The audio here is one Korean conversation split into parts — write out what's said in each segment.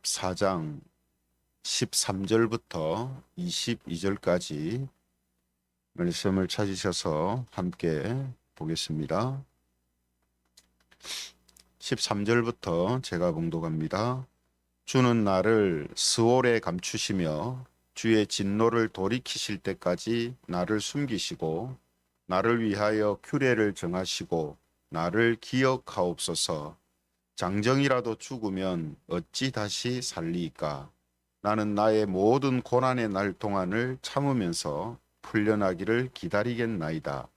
14장 13절부터 22절까지 말씀을 찾으셔서 함께 보겠습니다. 13절부터 제가 봉독합니다. 주는 나를 스올에 감추시며 주의 진노를 돌이키실 때까지 나를 숨기시고 나를 위하여 규례를 정하시고 나를 기억하옵소서. 장정이라도 죽으면 어찌 다시 살리이까? 나는 나의 모든 고난의 날 동안을 참으면서 풀려나기를 기다리겠나이다.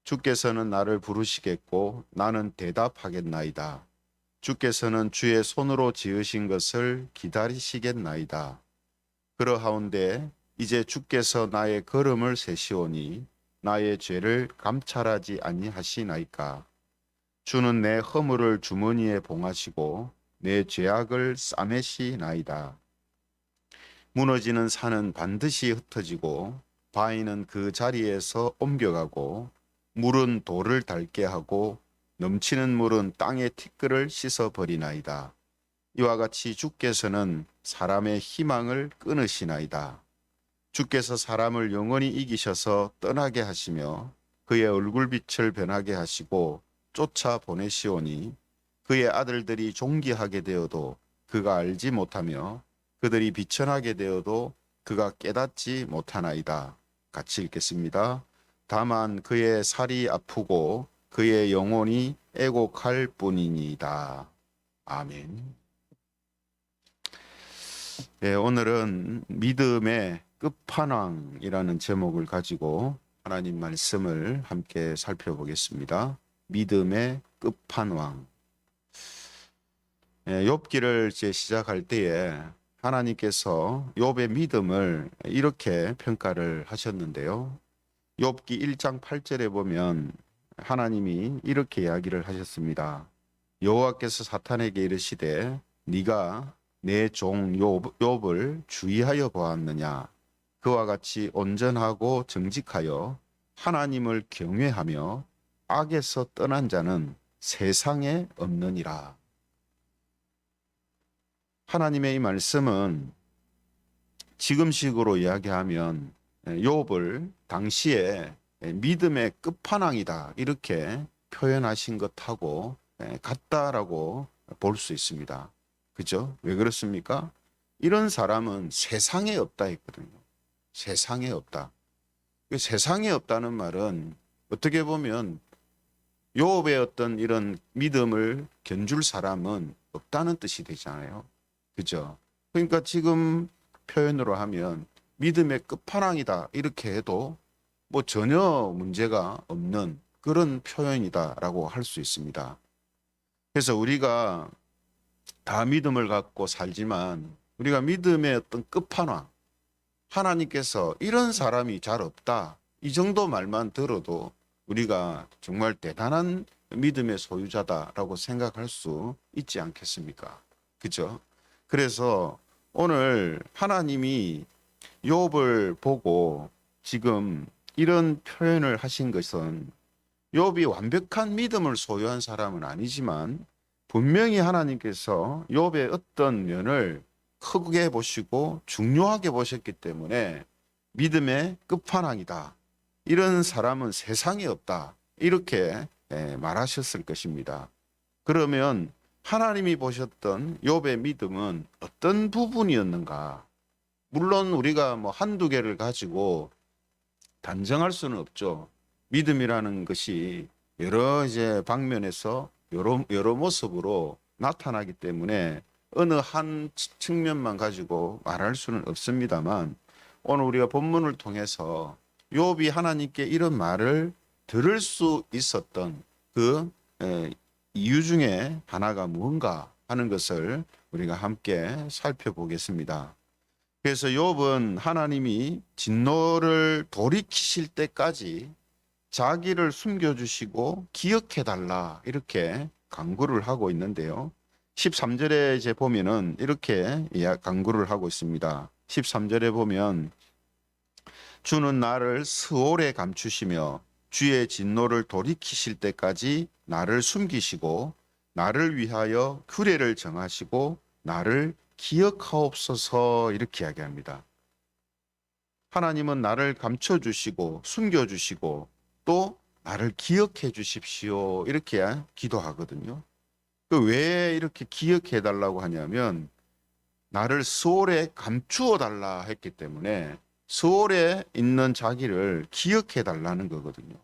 주께서는 나를 부르시겠고 나는 대답하겠나이다. 주께서는 주의 손으로 지으신 것을 기다리시겠나이다. 그러하온데 이제 주께서 나의 걸음을 세시오니 나의 죄를 감찰하지 아니하시나이까? 주는 내 허물을 주머니에 봉하시고 내 죄악을 싸매시나이다. 무너지는 산은 반드시 흩어지고 바위는 그 자리에서 옮겨가고 물은 돌을 닳게 하고 넘치는 물은 땅의 티끌을 씻어버리나이다. 이와 같이 주께서는 사람의 희망을 끊으시나이다. 주께서 사람을 영원히 이기셔서 떠나게 하시며 그의 얼굴빛을 변하게 하시고 쫓아 보내시오니 그의 아들들이 존귀하게 되어도 그가 알지 못하며 그들이 비천하게 되어도 그가 깨닫지 못하나이다. 같이 읽겠습니다. 다만 그의 살이 아프고 그의 영혼이 애곡할 뿐이니이다. 아멘. 네, 오늘은 믿음의 끝판왕이라는 제목을 가지고 하나님 말씀을 함께 살펴보겠습니다. 믿음의 끝판왕. 욥기를 이제 시작할 때에 하나님께서 욥의 믿음을 이렇게 평가를 하셨는데요. 욥기 1장 8절에 보면 하나님이 이렇게 이야기를 하셨습니다. 여호와께서 사탄에게 이르시되 네가 내 종 욥을 주의하여 보았느냐? 그와 같이 온전하고 정직하여 하나님을 경외하며 악에서 떠난 자는 세상에 없느니라. 하나님의 이 말씀은 지금식으로 이야기하면 욥을 당시에 믿음의 끝판왕이다 이렇게 표현하신 것하고 같다라고 볼 수 있습니다. 그죠? 왜 그렇습니까? 이런 사람은 세상에 없다 했거든요. 세상에 없다. 세상에 없다는 말은 어떻게 보면 욥의 어떤 이런 믿음을 견줄 사람은 없다는 뜻이 되잖아요. 그죠? 그러니까 지금 표현으로 하면 믿음의 끝판왕이다 이렇게 해도 뭐 전혀 문제가 없는 그런 표현이다라고 할 수 있습니다. 그래서 우리가 다 믿음을 갖고 살지만 우리가 믿음의 어떤 끝판왕, 하나님께서 이런 사람이 잘 없다 이 정도 말만 들어도 우리가 정말 대단한 믿음의 소유자다라고 생각할 수 있지 않겠습니까? 그죠? 그래서 오늘 하나님이 욥을 보고 지금 이런 표현을 하신 것은 욥이 완벽한 믿음을 소유한 사람은 아니지만 분명히 하나님께서 욥의 어떤 면을 크게 보시고 중요하게 보셨기 때문에 믿음의 끝판왕이다. 이런 사람은 세상에 없다. 이렇게 말하셨을 것입니다. 그러면 하나님이 보셨던 욥의 믿음은 어떤 부분이었는가? 물론 우리가 뭐 한두 개를 가지고 단정할 수는 없죠. 믿음이라는 것이 여러 방면에서 여러 모습으로 나타나기 때문에 어느 한 측면만 가지고 말할 수는 없습니다만 오늘 우리가 본문을 통해서 욥이 하나님께 이런 말을 들을 수 있었던 그 이유 중에 하나가 무언가 하는 것을 우리가 함께 살펴보겠습니다. 그래서 욥은 하나님이 진노를 돌이키실 때까지 자기를 숨겨주시고 기억해달라 이렇게 간구를 하고 있는데요. 13절에 이제 보면은 이렇게 간구를 하고 있습니다. 13절에 보면 주는 나를 스올에 감추시며 주의 진노를 돌이키실 때까지 나를 숨기시고 나를 위하여 규례를 정하시고 나를 기억하옵소서 이렇게 이야기합니다. 하나님은 나를 감춰주시고 숨겨주시고 또 나를 기억해 주십시오 이렇게 기도하거든요. 왜 이렇게 기억해 달라고 하냐면 나를 스올에 감추어 달라 했기 때문에 스올에 있는 자기를 기억해 달라는 거거든요.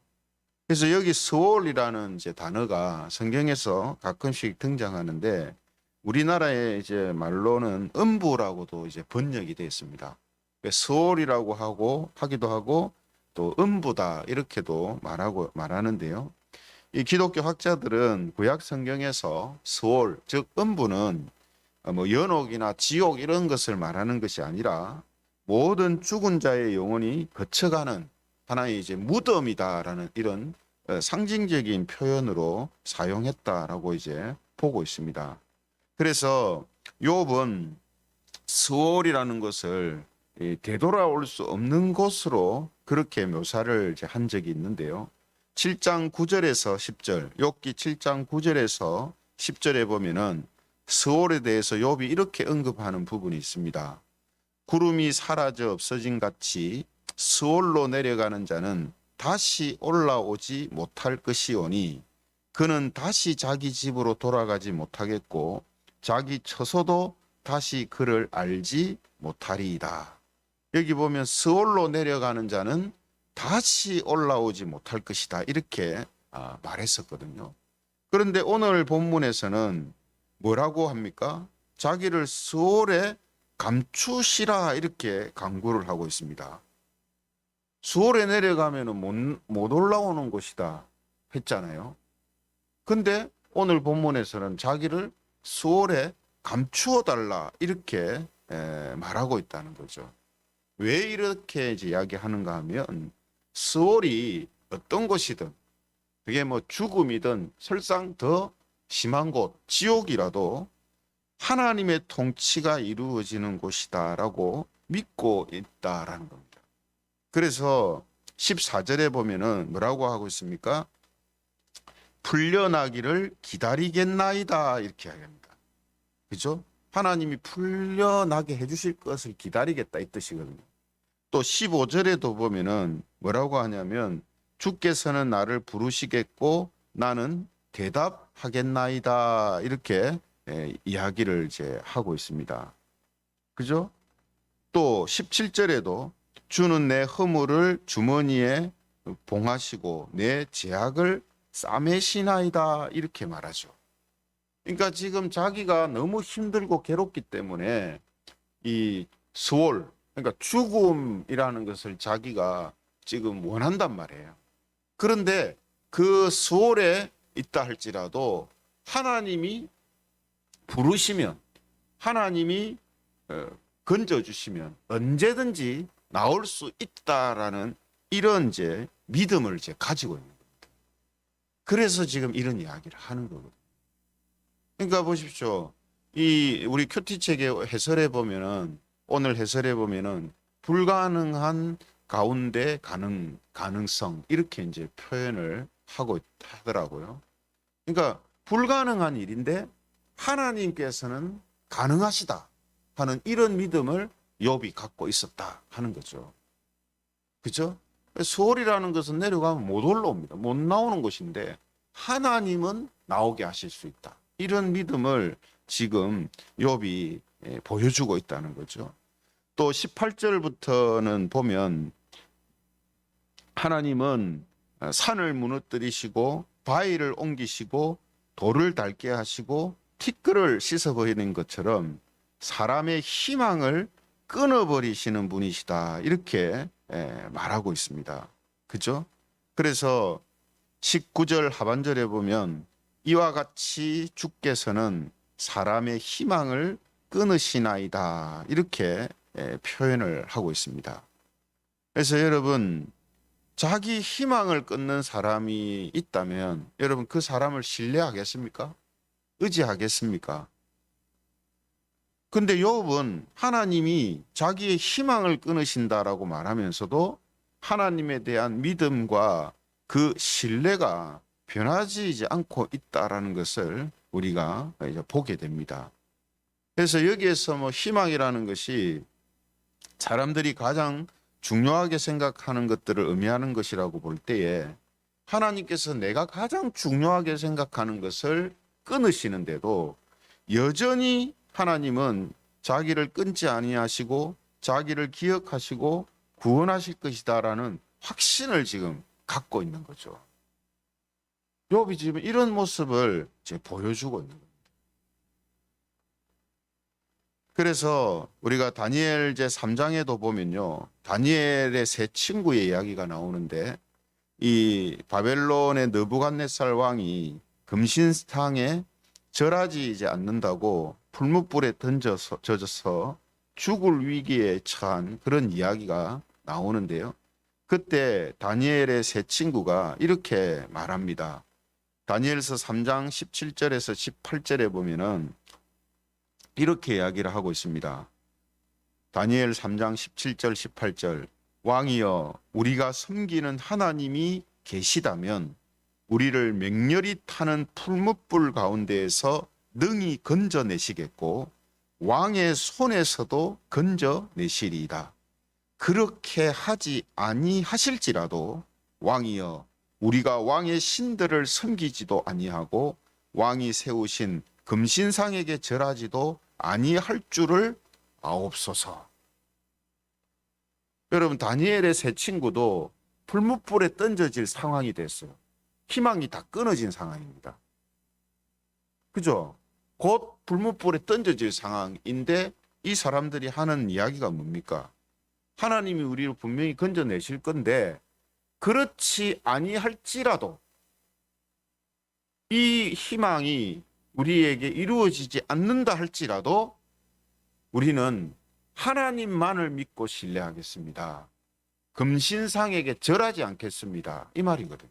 그래서 여기 스올이라는 이제 단어가 성경에서 가끔씩 등장하는데 우리나라의 이제 말로는 음부라고도 이제 번역이 되어 있습니다. 스올이라고 하기도 하고 또 음부다 이렇게도 말하는데요. 이 기독교 학자들은 구약 성경에서 스올 즉 음부는 뭐 연옥이나 지옥 이런 것을 말하는 것이 아니라 모든 죽은 자의 영혼이 거쳐가는 하나의 이제 무덤이다라는 이런 상징적인 표현으로 사용했다라고 이제 보고 있습니다. 그래서 욥은 스올이라는 것을 되돌아올 수 없는 곳으로 그렇게 묘사를 이제 한 적이 있는데요. 7장 9절에서 10절, 욥기 7장 9절에서 10절에 보면은 스올에 대해서 욥이 이렇게 언급하는 부분이 있습니다. 구름이 사라져 없어진 같이 스올로 내려가는 자는 다시 올라오지 못할 것이오니 그는 다시 자기 집으로 돌아가지 못하겠고 자기 처소도 다시 그를 알지 못하리이다. 여기 보면 스올로 내려가는 자는 다시 올라오지 못할 것이다 이렇게 말했었거든요. 그런데 오늘 본문에서는 뭐라고 합니까? 자기를 스올에 감추시라 이렇게 강구를 하고 있습니다. 스올에 내려가면 못 올라오는 곳이다 했잖아요. 근데 오늘 본문에서는 자기를 스올에 감추어 달라 이렇게 말하고 있다는 거죠. 왜 이렇게 이제 이야기하는가 하면 스올이 어떤 곳이든 그게 뭐 죽음이든 설상 더 심한 곳 지옥이라도 하나님의 통치가 이루어지는 곳이다라고 믿고 있다라는 겁니다. 그래서 14절에 보면은 뭐라고 하고 있습니까? 풀려나기를 기다리겠나이다 이렇게 이야기합니다. 그죠? 하나님이 풀려나게 해주실 것을 기다리겠다 이 뜻이거든요. 또 15절에도 보면은 뭐라고 하냐면 주께서는 나를 부르시겠고 나는 대답하겠나이다 이렇게 이야기를 이제 하고 있습니다. 그죠? 또 17절에도 주는 내 허물을 주머니에 봉하시고 내 죄악을 싸매시나이다 이렇게 말하죠. 그러니까 지금 자기가 너무 힘들고 괴롭기 때문에 이 스올 그러니까 죽음이라는 것을 자기가 지금 원한단 말이에요. 그런데 그 스올에 있다 할지라도 하나님이 부르시면 하나님이 건져주시면 언제든지 나올 수 있다라는 이런 이제 믿음을 이제 가지고 있는 겁니다. 그래서 지금 이런 이야기를 하는 거거든요. 그러니까 보십시오. 이 우리 큐티 책의 해설에 보면은 오늘 해설에 보면은 불가능한 가운데 가능성 이렇게 이제 표현을 하더라고요. 그러니까 불가능한 일인데 하나님께서는 가능하시다 하는 이런 믿음을 욥이 갖고 있었다 하는 거죠. 그죠? 스올이라는 것은 내려가면 못 올라옵니다. 못 나오는 곳인데 하나님은 나오게 하실 수 있다. 이런 믿음을 지금 욥이 보여주고 있다는 거죠. 또 18절부터는 보면 하나님은 산을 무너뜨리시고 바위를 옮기시고 돌을 닳게 하시고 티끌을 씻어버리는 것처럼 사람의 희망을 끊어버리시는 분이시다. 이렇게 말하고 있습니다. 그죠? 그래서 19절 하반절에 보면 이와 같이 주께서는 사람의 희망을 끊으시나이다. 이렇게 표현을 하고 있습니다. 그래서 여러분 자기 희망을 끊는 사람이 있다면 여러분 그 사람을 신뢰하겠습니까? 의지하겠습니까? 근데 욥은 하나님이 자기의 희망을 끊으신다라고 말하면서도 하나님에 대한 믿음과 그 신뢰가 변하지 않고 있다라는 것을 우리가 이제 보게 됩니다. 그래서 여기에서 뭐 희망이라는 것이 사람들이 가장 중요하게 생각하는 것들을 의미하는 것이라고 볼 때에 하나님께서 내가 가장 중요하게 생각하는 것을 끊으시는데도 여전히 하나님은 자기를 끊지 아니하시고 자기를 기억하시고 구원하실 것이다라는 확신을 지금 갖고 있는 거죠. 욥이 지금 이런 모습을 이제 보여주고 있는 거예요. 그래서 우리가 다니엘 제 3장에도 보면요, 다니엘의 세 친구의 이야기가 나오는데 이 바벨론의 느부갓네살 왕이 금신상에 절하지 이제 않는다고 풀무불에 젖어서 죽을 위기에 처한 그런 이야기가 나오는데요. 그때 다니엘의 세 친구가 이렇게 말합니다. 다니엘서 3장 17절에서 18절에 보면은 이렇게 이야기를 하고 있습니다. 다니엘 3장 17절 18절 왕이여 우리가 섬기는 하나님이 계시다면 우리를 맹렬히 타는 풀무불 가운데에서 능히 건져내시겠고 왕의 손에서도 건져내시리이다. 그렇게 하지 아니하실지라도 왕이여 우리가 왕의 신들을 섬기지도 아니하고 왕이 세우신 금신상에게 절하지도 아니할 줄을 아옵소서. 여러분 다니엘의 세 친구도 풀무불에 던져질 상황이 됐어요. 희망이 다 끊어진 상황입니다. 그죠? 곧 불무불에 던져질 상황인데 이 사람들이 하는 이야기가 뭡니까? 하나님이 우리를 분명히 건져내실 건데 그렇지 아니할지라도 이 희망이 우리에게 이루어지지 않는다 할지라도 우리는 하나님만을 믿고 신뢰하겠습니다. 금신상에게 절하지 않겠습니다. 이 말이거든요.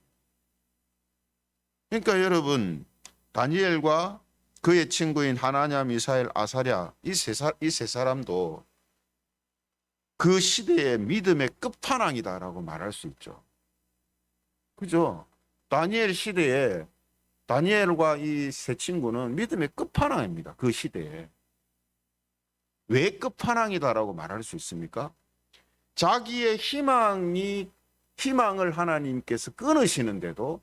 그러니까 여러분 다니엘과 그의 친구인 하나냐, 미사엘, 아사랴 이 세 사람도 그 시대의 믿음의 끝판왕이다라고 말할 수 있죠. 그죠? 다니엘 시대에 다니엘과 이 세 친구는 믿음의 끝판왕입니다. 그 시대에. 왜 끝판왕이다라고 말할 수 있습니까? 자기의 희망을 하나님께서 끊으시는데도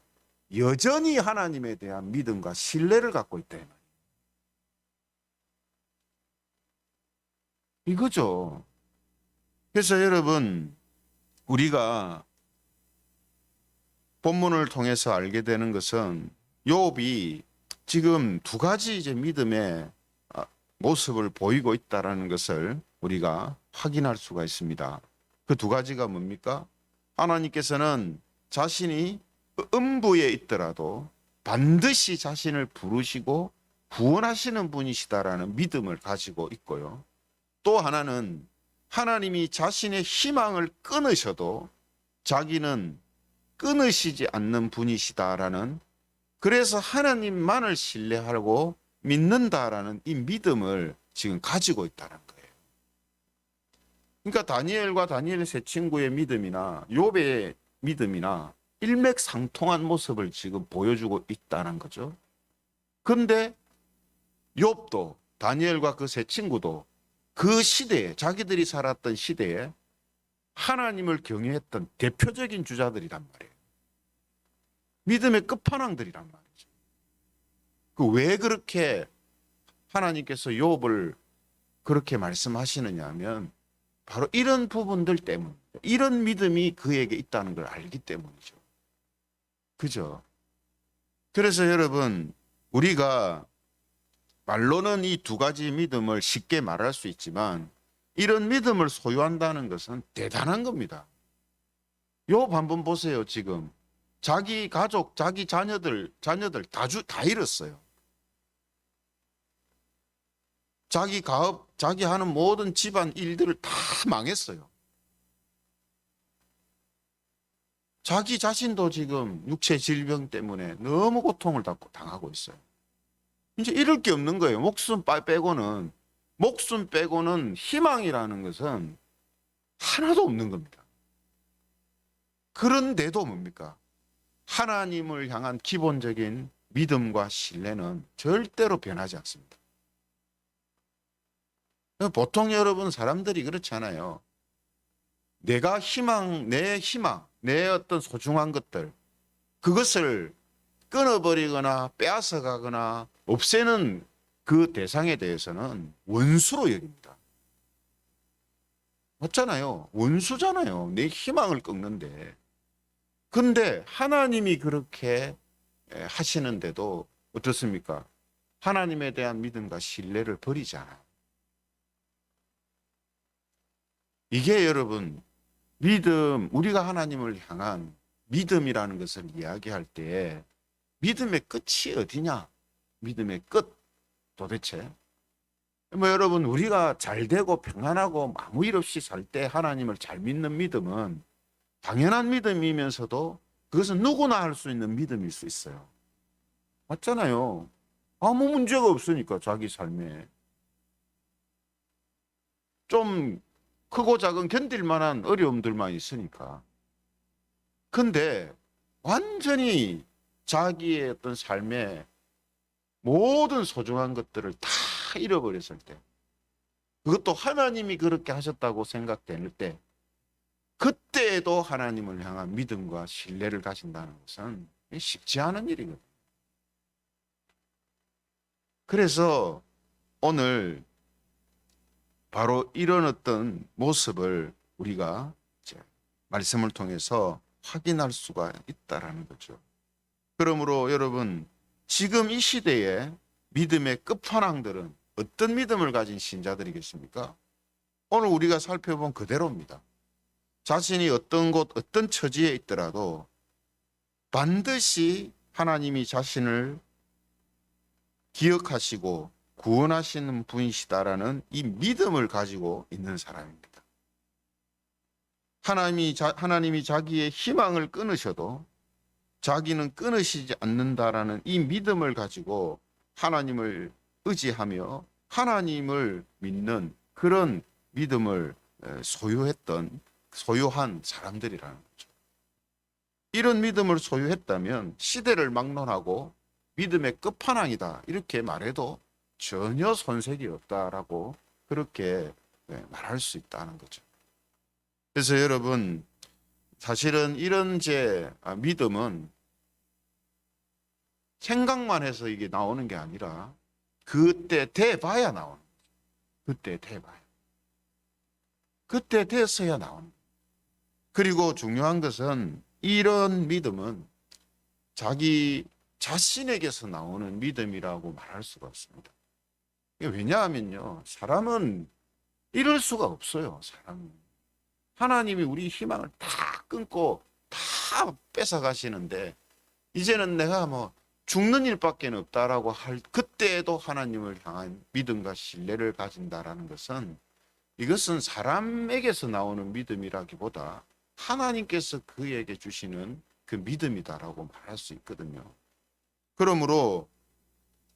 여전히 하나님에 대한 믿음과 신뢰를 갖고 있다. 이거죠. 그래서 여러분 우리가 본문을 통해서 알게 되는 것은 욥이 지금 두 가지 이제 믿음의 모습을 보이고 있다라는 것을 우리가 확인할 수가 있습니다. 그 두 가지가 뭡니까? 하나님께서는 자신이 음부에 있더라도 반드시 자신을 부르시고 구원하시는 분이시다라는 믿음을 가지고 있고요. 또 하나는 하나님이 자신의 희망을 끊으셔도 자기는 끊으시지 않는 분이시다라는, 그래서 하나님만을 신뢰하고 믿는다라는 이 믿음을 지금 가지고 있다는 거예요. 그러니까 다니엘과 다니엘의 세 친구의 믿음이나 욥의 믿음이나 일맥상통한 모습을 지금 보여주고 있다는 거죠. 그런데 욥도 다니엘과 그 세 친구도 그 시대에, 자기들이 살았던 시대에 하나님을 경외했던 대표적인 주자들이란 말이에요. 믿음의 끝판왕들이란 말이죠. 왜 그렇게 하나님께서 욥을 그렇게 말씀하시느냐 하면 바로 이런 부분들 때문, 이런 믿음이 그에게 있다는 걸 알기 때문이죠. 그죠? 그래서 여러분 우리가 말로는 이 두 가지 믿음을 쉽게 말할 수 있지만 이런 믿음을 소유한다는 것은 대단한 겁니다. 욥 한번 보세요. 지금 자기 가족, 자기 자녀들 다 잃었어요. 자기 가업, 자기 하는 모든 집안 일들을 다 망했어요. 자기 자신도 지금 육체 질병 때문에 너무 고통을 당하고 있어요. 이제 잃을 게 없는 거예요. 목숨 빼고는 희망이라는 것은 하나도 없는 겁니다. 그런데도 뭡니까? 하나님을 향한 기본적인 믿음과 신뢰는 절대로 변하지 않습니다. 보통 여러분 사람들이 그렇잖아요. 내가 희망, 내 어떤 소중한 것들, 그것을 끊어버리거나 빼앗아 가거나 없애는 그 대상에 대해서는 원수로 여깁니다. 맞잖아요. 원수잖아요. 내 희망을 끊는데. 근데 하나님이 그렇게 하시는데도 어떻습니까? 하나님에 대한 믿음과 신뢰를 버리지 않아요. 이게 여러분, 믿음, 우리가 하나님을 향한 믿음이라는 것을 이야기할 때 믿음의 끝이 어디냐? 믿음의 끝 도대체. 뭐 여러분, 우리가 잘 되고 평안하고 아무 일 없이 살 때 하나님을 잘 믿는 믿음은 당연한 믿음이면서도 그것은 누구나 할 수 있는 믿음일 수 있어요. 맞잖아요. 아무 문제가 없으니까 자기 삶에. 좀 크고 작은 견딜 만한 어려움들만 있으니까. 근데 완전히 자기의 어떤 삶에 모든 소중한 것들을 다 잃어버렸을 때, 그것도 하나님이 그렇게 하셨다고 생각될 때, 그때에도 하나님을 향한 믿음과 신뢰를 가진다는 것은 쉽지 않은 일이거든요. 그래서 오늘 바로 이런 어떤 모습을 우리가 이제 말씀을 통해서 확인할 수가 있다라는 거죠. 그러므로 여러분, 지금 이 시대에 믿음의 끝판왕들은 어떤 믿음을 가진 신자들이겠습니까? 오늘 우리가 살펴본 그대로입니다. 자신이 어떤 곳, 어떤 처지에 있더라도 반드시 하나님이 자신을 기억하시고 구원하시는 분이시다라는 이 믿음을 가지고 있는 사람입니다. 하나님이 자기의 희망을 끊으셔도 자기는 끊으시지 않는다라는 이 믿음을 가지고 하나님을 의지하며 하나님을 믿는 그런 믿음을 소유한 사람들이라는 거죠. 이런 믿음을 소유했다면 시대를 막론하고 믿음의 끝판왕이다 이렇게 말해도 전혀 손색이 없다라고 그렇게 말할 수 있다는 거죠. 그래서 여러분, 사실은 이런 믿음은 생각만 해서 이게 나오는 게 아니라 그때 돼봐야 나오는 거죠. 그때 돼봐야. 그때 됐어야 나오는 거죠. 그리고 중요한 것은 이런 믿음은 자기 자신에게서 나오는 믿음이라고 말할 수가 없습니다. 왜냐하면요, 사람은 이럴 수가 없어요. 사람은. 하나님이 우리 희망을 다 끊고 다 뺏어가시는데 이제는 내가 뭐 죽는 일밖에 없다라고 할 그때에도 하나님을 향한 믿음과 신뢰를 가진다라는 것은, 이것은 사람에게서 나오는 믿음이라기보다 하나님께서 그에게 주시는 그 믿음이다라고 말할 수 있거든요. 그러므로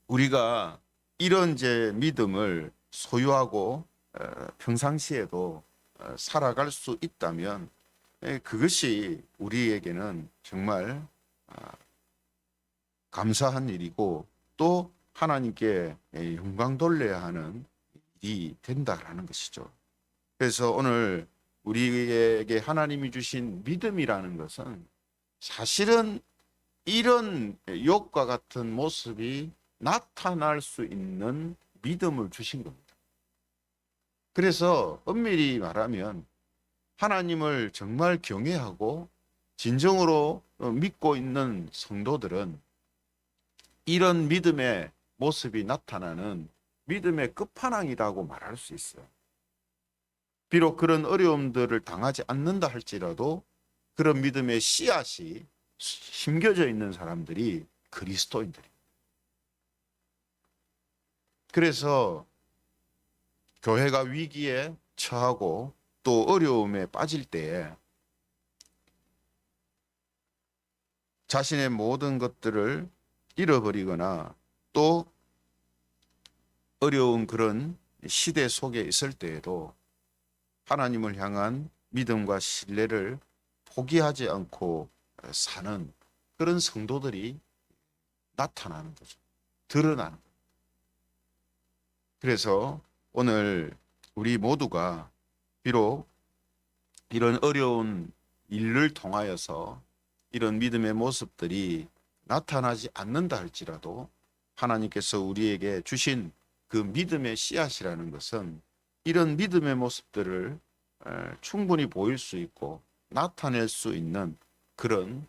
우리가 이런 믿음을 소유하고 평상시에도 살아갈 수 있다면 그것이 우리에게는 정말 감사한 일이고 또 하나님께 영광 돌려야 하는 일이 된다라는 것이죠. 그래서 오늘 우리에게 하나님이 주신 믿음이라는 것은 사실은 이런 욥과 같은 모습이 나타날 수 있는 믿음을 주신 겁니다. 그래서 엄밀히 말하면 하나님을 정말 경외하고 진정으로 믿고 있는 성도들은 이런 믿음의 모습이 나타나는 믿음의 끝판왕이라고 말할 수 있어요. 비록 그런 어려움들을 당하지 않는다 할지라도 그런 믿음의 씨앗이 심겨져 있는 사람들이 그리스도인들입니다. 그래서 교회가 위기에 처하고 또 어려움에 빠질 때에 자신의 모든 것들을 잃어버리거나 또 어려운 그런 시대 속에 있을 때에도 하나님을 향한 믿음과 신뢰를 포기하지 않고 사는 그런 성도들이 나타나는 거죠. 드러나는 거죠. 그래서 오늘 우리 모두가 비록 이런 어려운 일을 통하여서 이런 믿음의 모습들이 나타나지 않는다 할지라도 하나님께서 우리에게 주신 그 믿음의 씨앗이라는 것은 이런 믿음의 모습들을 충분히 보일 수 있고 나타낼 수 있는 그런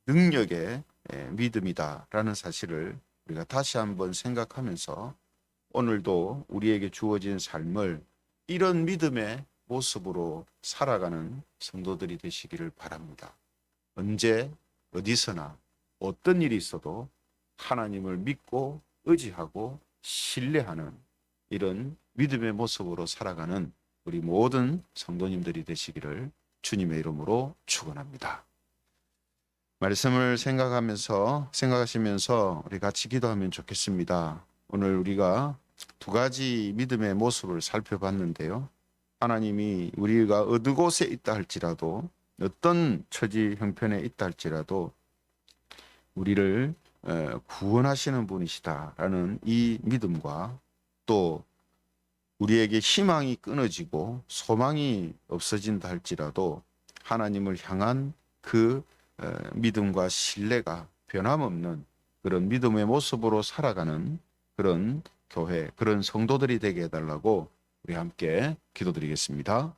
능력의 믿음이다라는 사실을 우리가 다시 한번 생각하면서 오늘도 우리에게 주어진 삶을 이런 믿음의 모습으로 살아가는 성도들이 되시기를 바랍니다. 언제 어디서나 어떤 일이 있어도 하나님을 믿고 의지하고 신뢰하는 이런 믿음의 모습으로 살아가는 우리 모든 성도님들이 되시기를 주님의 이름으로 축원합니다. 말씀을 생각하시면서 우리 같이 기도하면 좋겠습니다. 오늘 우리가 두 가지 믿음의 모습을 살펴봤는데요. 하나님이 우리가 어느 곳에 있다 할지라도 어떤 처지 형편에 있다 할지라도 우리를 구원하시는 분이시다라는 이 믿음과 또 우리에게 희망이 끊어지고 소망이 없어진다 할지라도 하나님을 향한 그 믿음과 신뢰가 변함없는 그런 믿음의 모습으로 살아가는 그런 교회, 그런 성도들이 되게 해달라고 우리 함께 기도드리겠습니다.